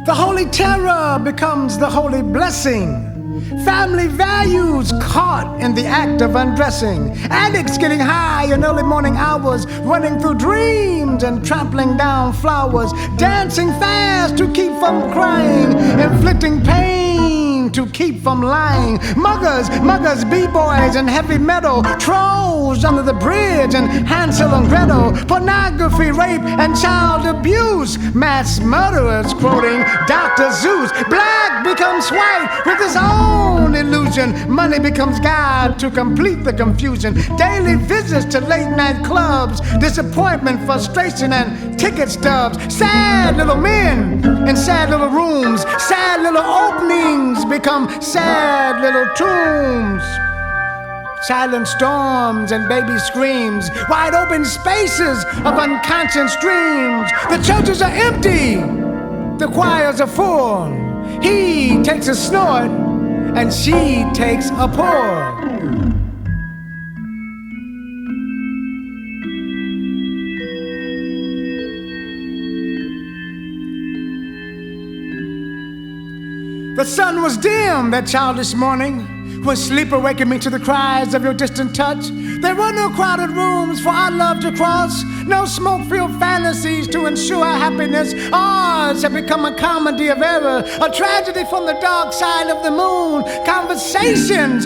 The holy terror becomes the holy blessing. Family values caught in the act of undressing. Addicts getting high in early morning hours, running through dreams and trampling down flowers, dancing fast to keep from crying, inflicting pain to keep from lying. Muggers, b-boys and heavy metal, trolls under the bridge and Hansel and Gretel, pornography, rape and child abuse, mass murderers quoting Dr. Zeus. Black becomes white with his own illusion. Money becomes God to complete the confusion. Daily visits to late night clubs, disappointment, frustration and ticket stubs. Sad little men in sad little rooms. Sad little openings become sad little tombs. Silent storms and baby screams, wide open spaces of unconscious dreams. The churches are empty, the choirs are full. He takes a snort and she takes a pull. The sun was dim that childish morning, when sleep awakened me to the cries of your distant touch. There were no crowded rooms for our love to cross, no smoke-filled fantasies to ensure our happiness. Ours had become a comedy of error, a tragedy from the dark side of the moon. Conversations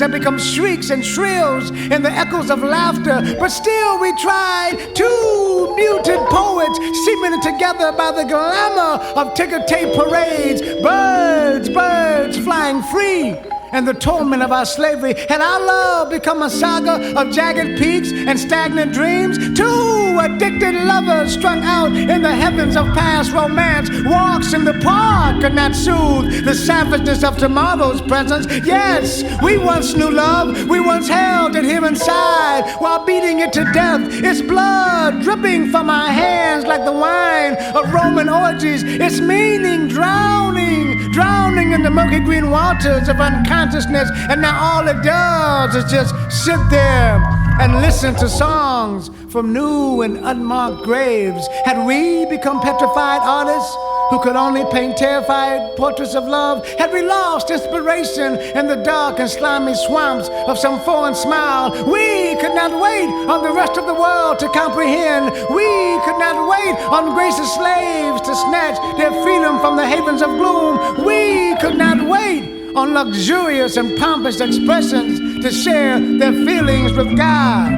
have become shrieks and shrills in the echoes of laughter, but still we tried. Two muted poets cemented together by the glamour of ticker tape parades. Birds flying free, and the torment of our slavery. Had our love become a saga of jagged peaks and stagnant dreams? Two addicted lovers strung out in the heavens of past romance. Walks in the park could not soothe the savageness of tomorrow's presence. Yes, we once knew love, we once held it here inside while beating it to death. Its blood dripping from our hands like the wine of Roman orgies. Its meaning drowning in the murky green waters of unconsciousness. And now all it does is just sit there and listen to songs from new and unmarked graves. Had we become petrified artists who could only paint terrified portraits of love? Had we lost inspiration in the dark and slimy swamps of some foreign smile? We could not wait on the rest of the world to comprehend. We could not wait on gracious slaves to snatch their freedom from the havens of gloom. We could not wait on luxurious and pompous expressions to share their feelings with God.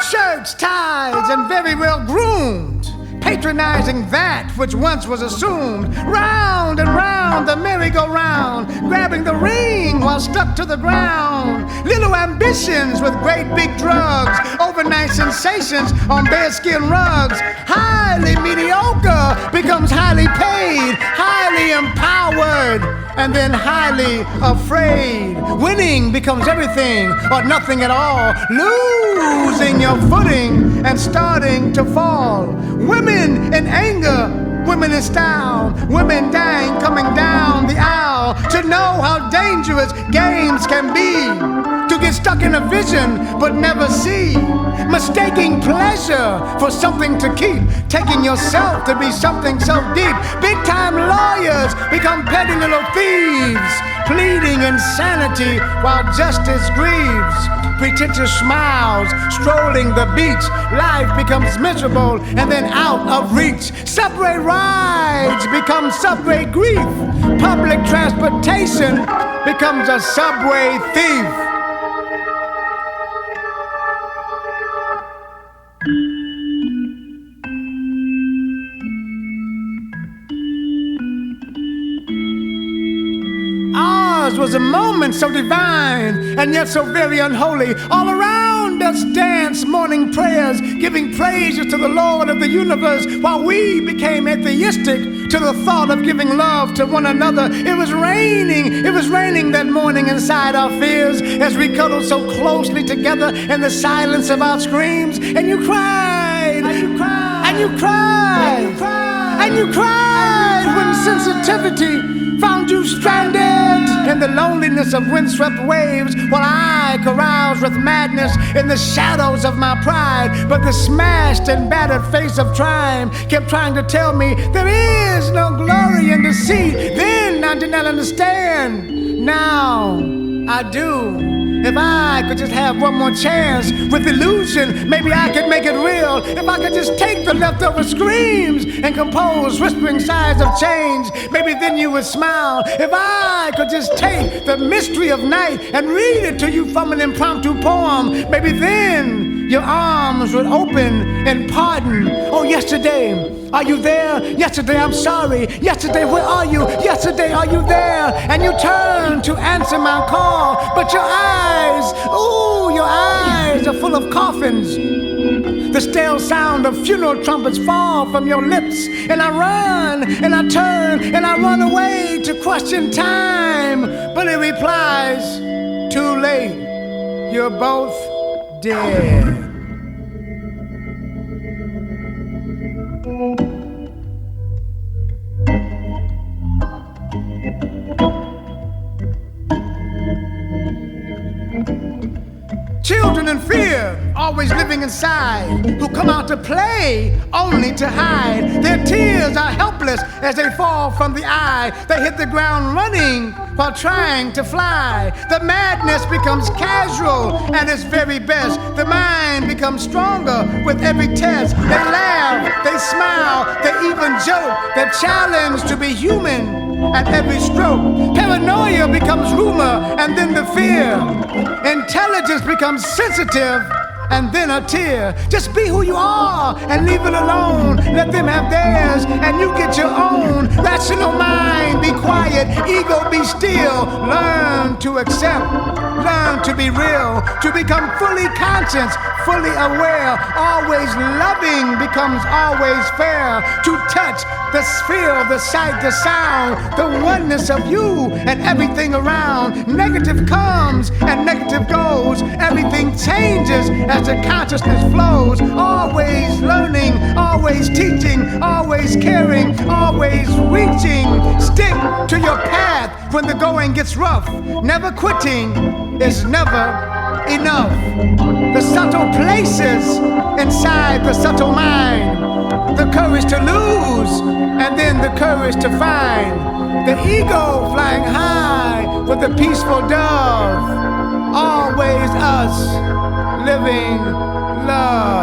Shirts, ties, and very well groomed, patronizing that which once was assumed. Round and round the merry-go-round, grabbing the ring while stuck to the ground. Little ambitions with great big drugs, overnight sensations on bearskin rugs. Highly mediocre becomes highly paid, highly empowered, and then highly afraid. Winning becomes everything or nothing at all, losing your footing and starting to fall. Women in anger, women in style, women dying coming down the aisle. To know how dangerous games can be, to get stuck in a vision but never see, mistaking pleasure for something to keep, taking yourself to be something so deep. Big time lawyers become petty little thieves, pleading insanity while justice grieves. Pretentious smiles strolling the beach, life becomes miserable and then out of reach. Subway rides become subway grief, public transportation becomes a subway thief. Ours was a moment so divine and yet so very unholy. All around us dance morning prayers, giving praises to the Lord of the universe, while we became atheistic to the thought of giving love to one another. It was raining that morning inside our fears as we cuddled so closely together in the silence of our screams. And you cried, and you cried, and you cried, and you cried, and you cried when sensitivity found you stranded in the loneliness of windswept waves, while I caroused with madness in the shadows of my pride. But the smashed and battered face of time kept trying to tell me there is no glory in deceit. Then I did not understand. Now I do. If I could just have one more chance with illusion, maybe I could make it real. If I could just take the leftover screams and compose whispering sighs of change, maybe then you would smile. If I could just take the mystery of night and read it to you from an impromptu poem, maybe then your arms would open in pardon. Oh, yesterday, are you there? Yesterday, I'm sorry. Yesterday, where are you? Yesterday, are you there? And you turn to answer my call, but your eyes, ooh, your eyes are full of coffins. The stale sound of funeral trumpets fall from your lips, and I run, and I turn, and I run away to question time. But it replies, too late, you're both dead. Children in fear, always living inside, who come out to play only to hide. Their tears are helpless as they fall from the eye. They hit the ground running while trying to fly. The madness becomes casual at its very best. The mind becomes stronger with every test. They laugh, they smile, they even joke. They challenge to be human at every stroke. Paranoia becomes rumor and then the fear. Intelligence becomes sensitive and then a tear. Just be who you are and leave it alone. Let them have theirs and you get your own. Rational mind, be quiet. Ego, be still. Learn to accept. Learn to be real. To become fully conscious, fully aware. Always loving becomes always fair. To touch, the feel, the sight, the sound, the oneness of you and everything around. Negative comes and negative goes. Everything changes as the consciousness flows. Always learning, always teaching, always caring, always reaching. Stick to your path when the going gets rough. Never quitting is never enough. The subtle places inside the subtle mind. The courage to lose and then the courage to find. The ego flying high with the peaceful dove. Always us living love.